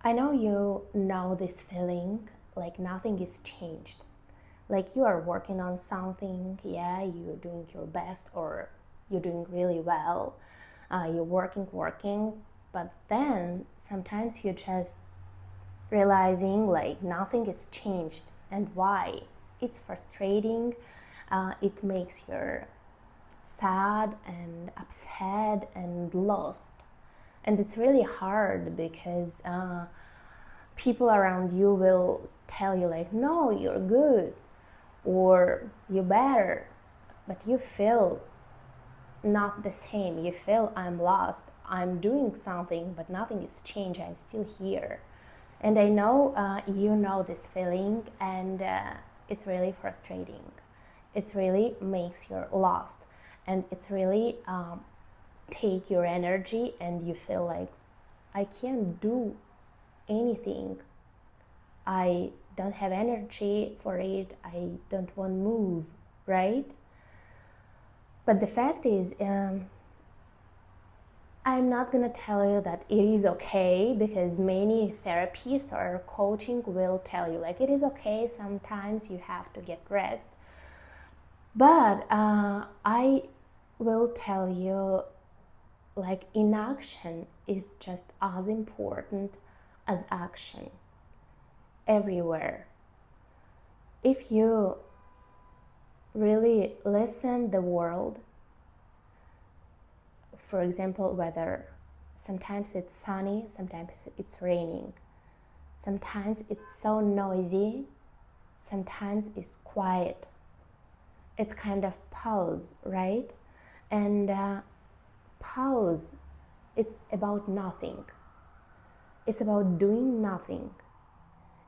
I know you know this feeling like nothing is changed. Like you are working on something, yeah, you're doing your best or you're doing really well. You're working, but then sometimes you're just realizing like nothing is changed. And why? It's frustrating. It makes you sad and upset and lost. And it's really hard because people around you will tell you like, no, you're good or you're better, but you feel not the same. You feel I'm lost, I'm doing something but nothing is changed, I'm still here. And I know you know this feeling, and it's really frustrating. It's really makes you lost, and it's really take your energy, and you feel like I can't do anything. I don't have energy for it. I don't want to move, right? But the fact is, I'm not gonna tell you that it is okay, because many therapists or coaching will tell you like it is okay. Sometimes you have to get rest. But I will tell you like inaction is just as important as action everywhere. If you really listen the world, for example, weather, sometimes it's sunny, sometimes it's raining, sometimes it's so noisy, sometimes it's quiet. It's kind of pause, right? And pause, it's about nothing. It's about doing nothing.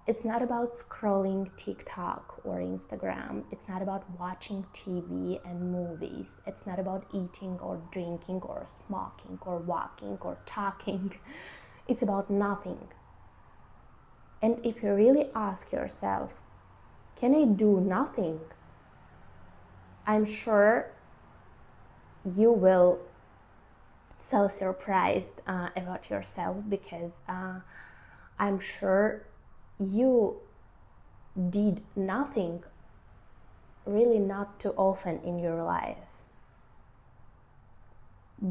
It's not about scrolling TikTok or Instagram. It's not about watching TV and movies. It's not about eating or drinking or smoking or walking or talking. It's about nothing. And if you really ask yourself, can I do nothing? I'm sure you will so surprised about yourself, because I'm sure you did nothing really not too often in your life.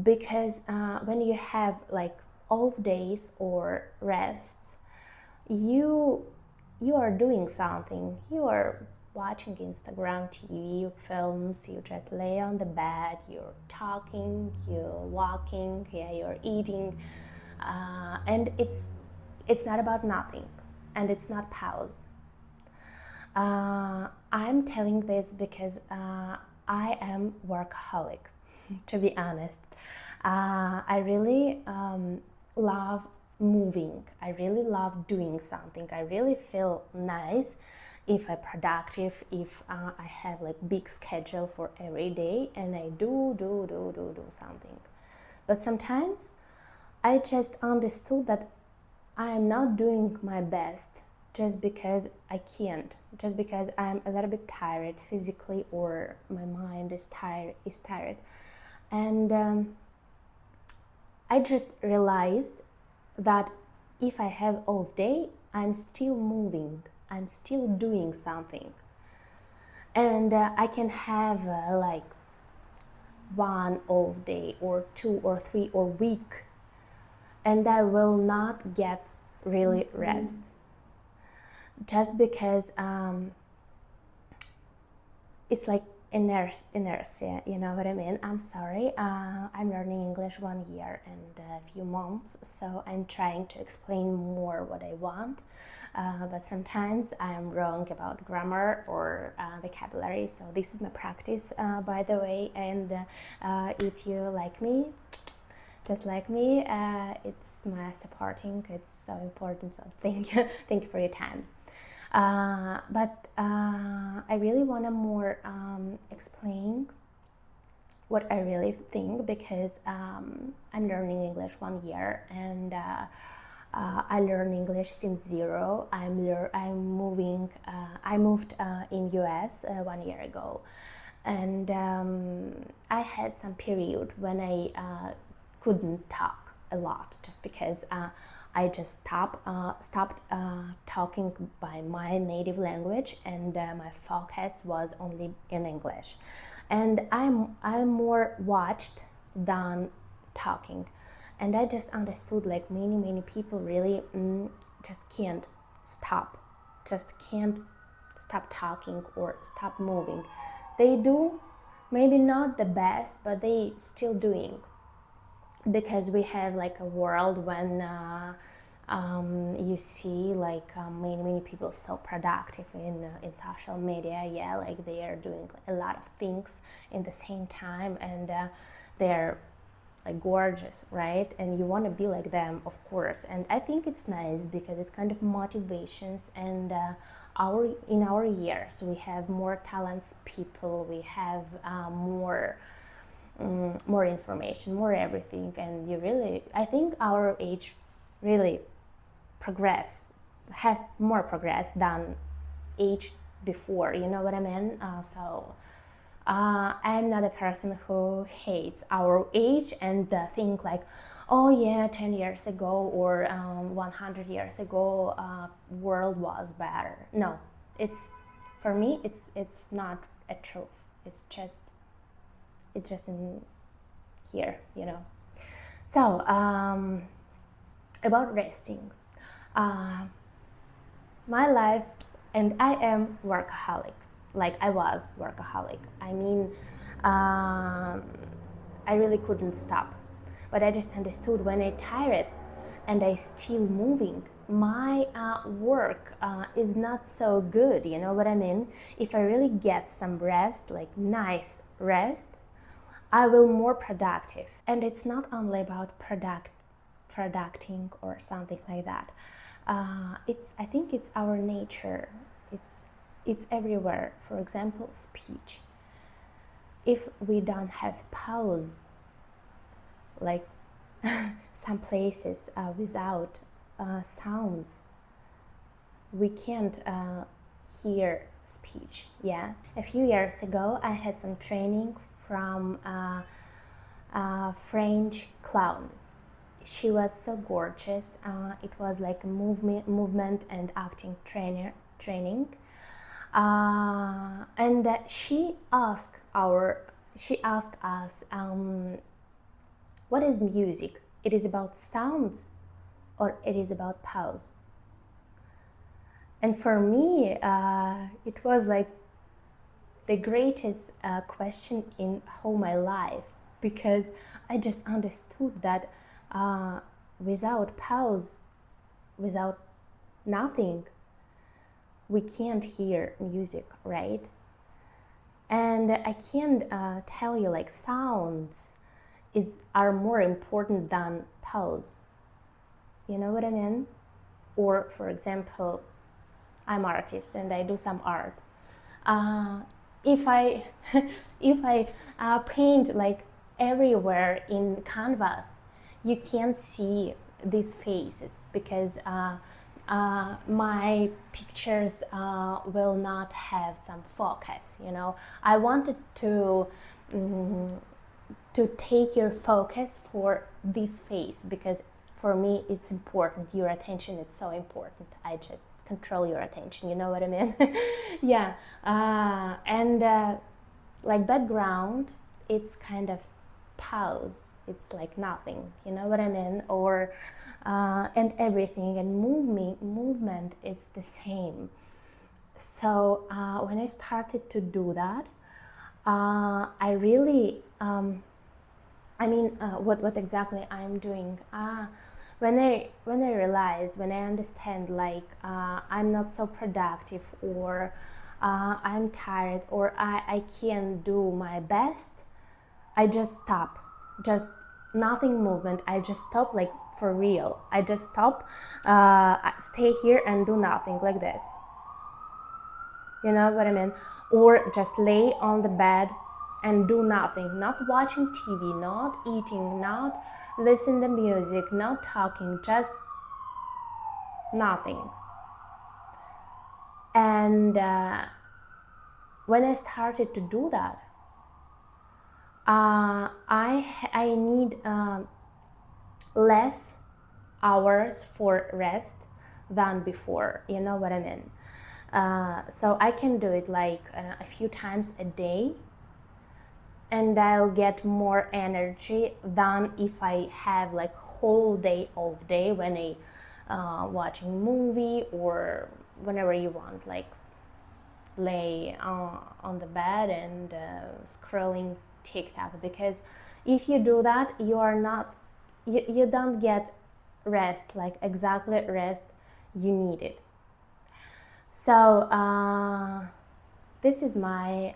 Because when you have like off days or rests, you are doing something. You are watching Instagram, TV, films, you just lay on the bed, you're talking, you're walking, yeah, you're eating, and it's not about nothing, and it's not pause. I'm telling this because I am workaholic, to be honest. I really love moving. I really love doing something. I really feel nice if I'm productive, if I have like big schedule for every day and I do something. But sometimes I just understood that I am not doing my best just because I can't, just because I'm a little bit tired physically or my mind is tired. And I just realized that if I have off day, I'm still moving, I'm still doing something. And I can have like one off day or 2 or 3 or week, and I will not get really rest. Just because it's like inertia, you know what I mean? I'm sorry, I'm learning English 1 year and a few months, so I'm trying to explain more what I want, but sometimes I'm wrong about grammar or vocabulary, so this is my practice, by the way. And if you like me, just like me, it's my supporting, it's so important, so thank you for your time. But I really want to more explain what I really think, because I'm learning English 1 year, and I learn English since zero. I moved in US 1 year ago, and I had some period when I couldn't talk a lot, just because I just stopped talking by my native language, and my focus was only in English. And I'm more watched than talking. And I just understood, like, many people really just can't stop talking or stop moving. They do, maybe not the best, but they still doing, because we have like a world when you see like many people so productive in social media. Yeah, like they are doing a lot of things in the same time, and they're like gorgeous, right? And you want to be like them, of course. And I think it's nice because it's kind of motivations. And in our years we have more talents people, we have more information, more everything. And you really, I think our age really have more progress than age before, you know what I mean? I'm not a person who hates our age and think like, oh yeah, 10 years ago or 100 years ago, world was better. No, it's, for me, it's not a truth. It's just in here, you know. So about resting, my life, and I am workaholic. Like I was workaholic. I mean, I really couldn't stop. But I just understood when I tired and I still moving, my work is not so good. You know what I mean? If I really get some rest, like nice rest, I will more productive. And it's not only about producting or something like that. I think it's our nature. It's everywhere. For example, speech. If we don't have pause, like some places without sounds, we can't hear speech. Yeah. A few years ago, I had some training from a French clown. She was so gorgeous. It was like a movement and acting training. And she asked us, what is music? It is about sounds or it is about pause? And for me, it was like the greatest question in whole my life, because I just understood that without pause, without nothing, we can't hear music, right? And I can tell you, like, sounds are more important than pause. You know what I mean? Or, for example, I'm an artist and I do some art. If I paint like everywhere in canvas, you can't see these faces, because my pictures will not have some focus. You know, I wanted to take your focus for this face, because for me it's important. Your attention is so important. I just control your attention, you know what I mean? Yeah. And like background, it's kind of pause. It's like nothing, you know what I mean? Or and everything, and movement, it's the same. So when I started to do that, I really what exactly I'm doing. When I realized, when I understand, like I'm not so productive, or I'm tired, or I can't do my best, I just stop. Just nothing movement. I just stop, like for real. I just stop, stay here and do nothing, like this. You know what I mean? Or just lay on the bed and do nothing, not watching TV, not eating, not listening to music, not talking, just nothing. And when I started to do that, I need less hours for rest than before. You know what I mean? So I can do it like a few times a day, and I'll get more energy than if I have like whole day off day when I watching movie or whenever you want, like lay on the bed and scrolling TikTok. Because if you do that, you are not, you don't get rest, like exactly rest you needed. So this is my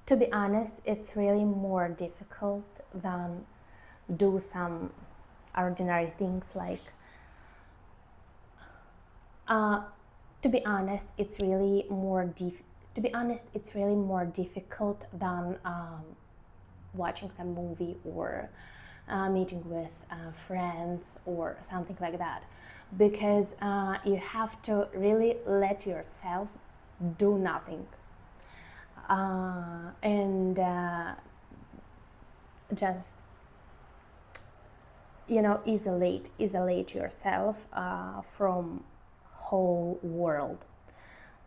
to be honest, it's really more difficult than do some ordinary things like to be honest, it's really more difficult than watching some movie or meeting with friends or something like that, because you have to really let yourself do nothing and just isolate yourself from whole world.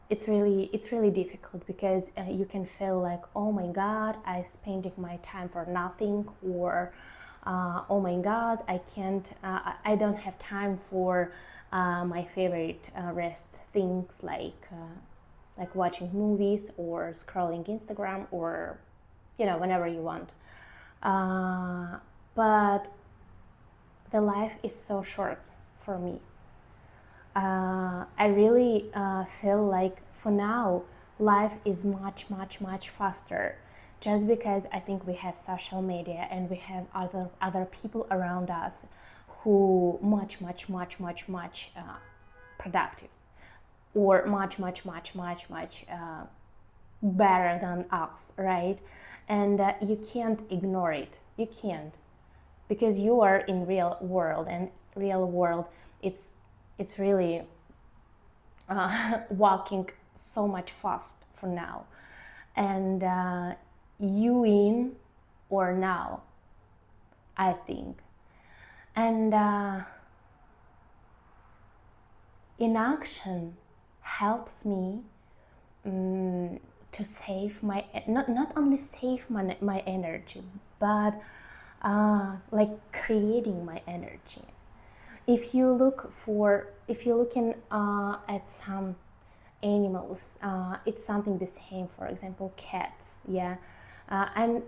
It's really difficult because you can feel like, oh my god, I spending my time for nothing, or oh my god, I can't I don't have time for my favorite rest things like watching movies or scrolling Instagram, or whenever you want. But the life is so short for me. I really feel like for now life is much much much faster, just because I think we have social media and we have other people around us who much much much much much productive, or much much much much much better than us, right? And you can't ignore it. You can't, because you are in real world, and real world, it's really walking so much fast for now, and you in or now, I think. And inaction helps me to save my, not only save my energy, but like creating my energy. If you're looking at some animals, it's something the same. For example, cats. Yeah, I'm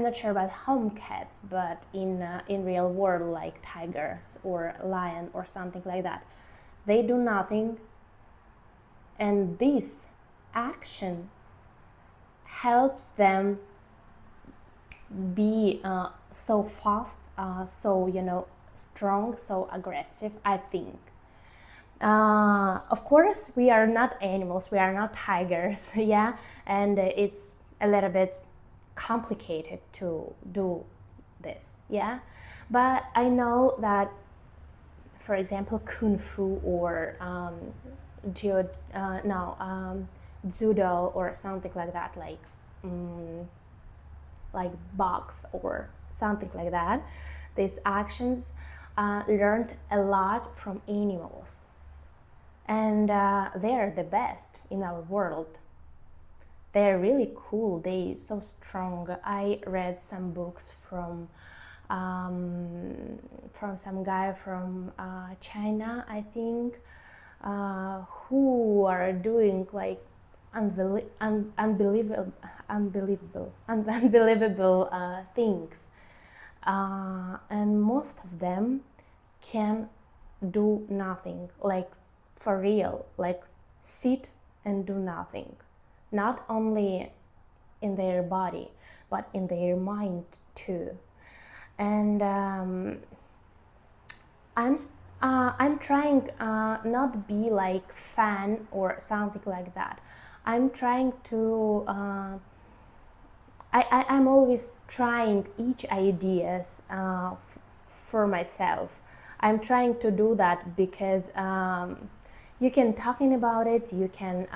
not sure about home cats, but in real world, like tigers or lion or something like that, they do nothing, and this action helps them be so fast, so strong, so aggressive, I think. Of course, we are not animals, we are not tigers, yeah, and it's a little bit complicated to do this, yeah. But I know that, for example, kung fu or judo or something like that, like box or something like that, these actions learned a lot from animals, and they're the best in our world. They're really cool, they so strong. I read some books from some guy from China, I think, who are doing like unbelievable things, and most of them can do nothing, like for real, like sit and do nothing, not only in their body but in their mind too. And I'm trying not be like fan or something like that. I'm trying to I'm always trying each ideas for myself. I'm trying to do that because you can talking about it, you can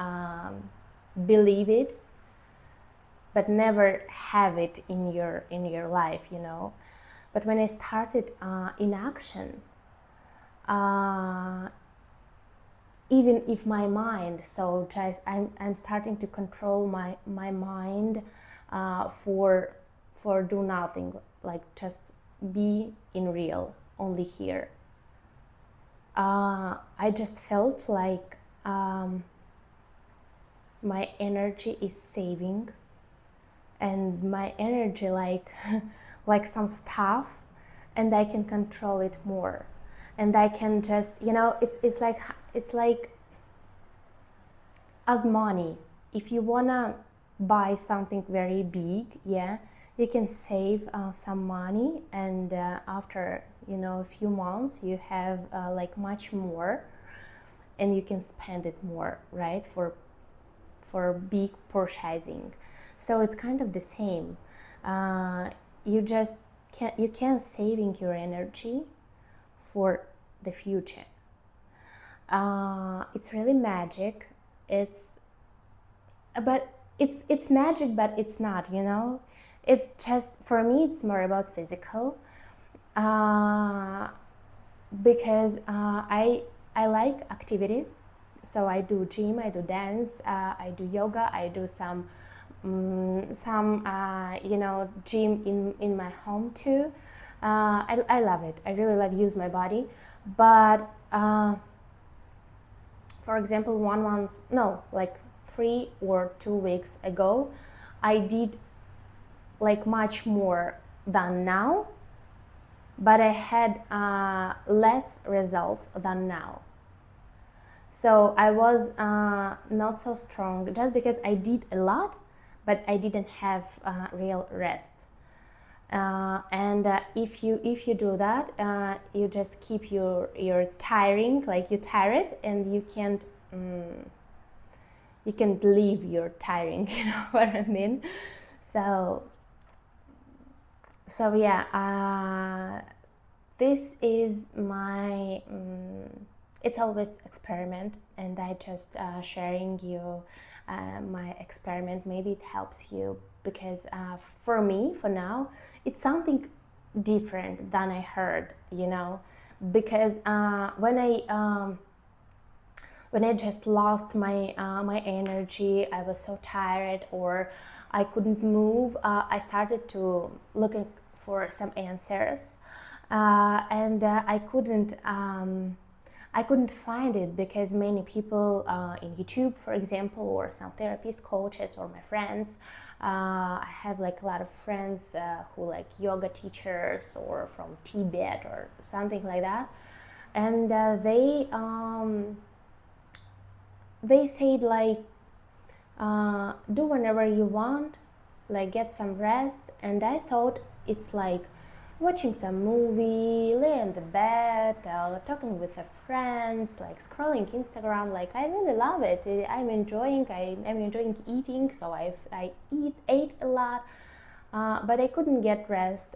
believe it, but never have it in your life, you know. But when I started in action, even if my mind, so just I'm starting to control my mind for do nothing, like just be in real, only here. I just felt like my energy is saving, and my energy like like some stuff, and I can control it more, and I can just, you know, it's like as money. If you wanna buy something very big, yeah, you can save some money, and after, you know, a few months you have like much more, and you can spend it more, right, for big purchasing. So it's kind of the same. You just can saving your energy for the future. It's really magic. It's magic, but it's not, you know. It's just, for me, it's more about physical, because I like activities. So I do gym, I do dance, I do yoga, I do some you know, gym in my home too. I love it. I really love use my body. But for example, 1 month, no, like 3 or 2 weeks ago, I did like much more than now, but I had less results than now. So I was not so strong, just because I did a lot, but I didn't have real rest. And if you do that, you just keep your tiring, like you tired, and you can't leave your tiring. You know what I mean? So yeah, this is my it's always experiment, and I just sharing you my experiment. Maybe it helps you, because for me, for now, it's something different than I heard, you know, because when I just lost my my energy, I was so tired, or I couldn't move, I started to looking for some answers, and I couldn't find it, because many people in YouTube, for example, or some therapist coaches, or my friends, I have like a lot of friends who like yoga teachers, or from Tibet or something like that, and they said like, do whenever you want, like get some rest. And I thought it's like watching some movie, lay in the bed, talking with the friends, like scrolling Instagram. Like I really love it. I'm enjoying eating, so I ate a lot, but I couldn't get rest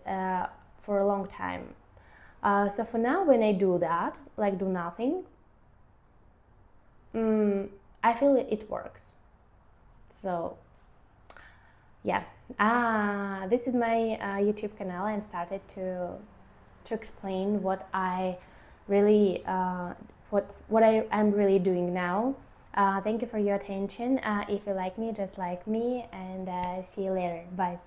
for a long time. So for now, when I do that, like do nothing, I feel it works. So yeah, this is my YouTube channel. I'm started to explain what I really what I'm really doing now. Thank you for your attention. If you like me, just like me, and see you later. Bye.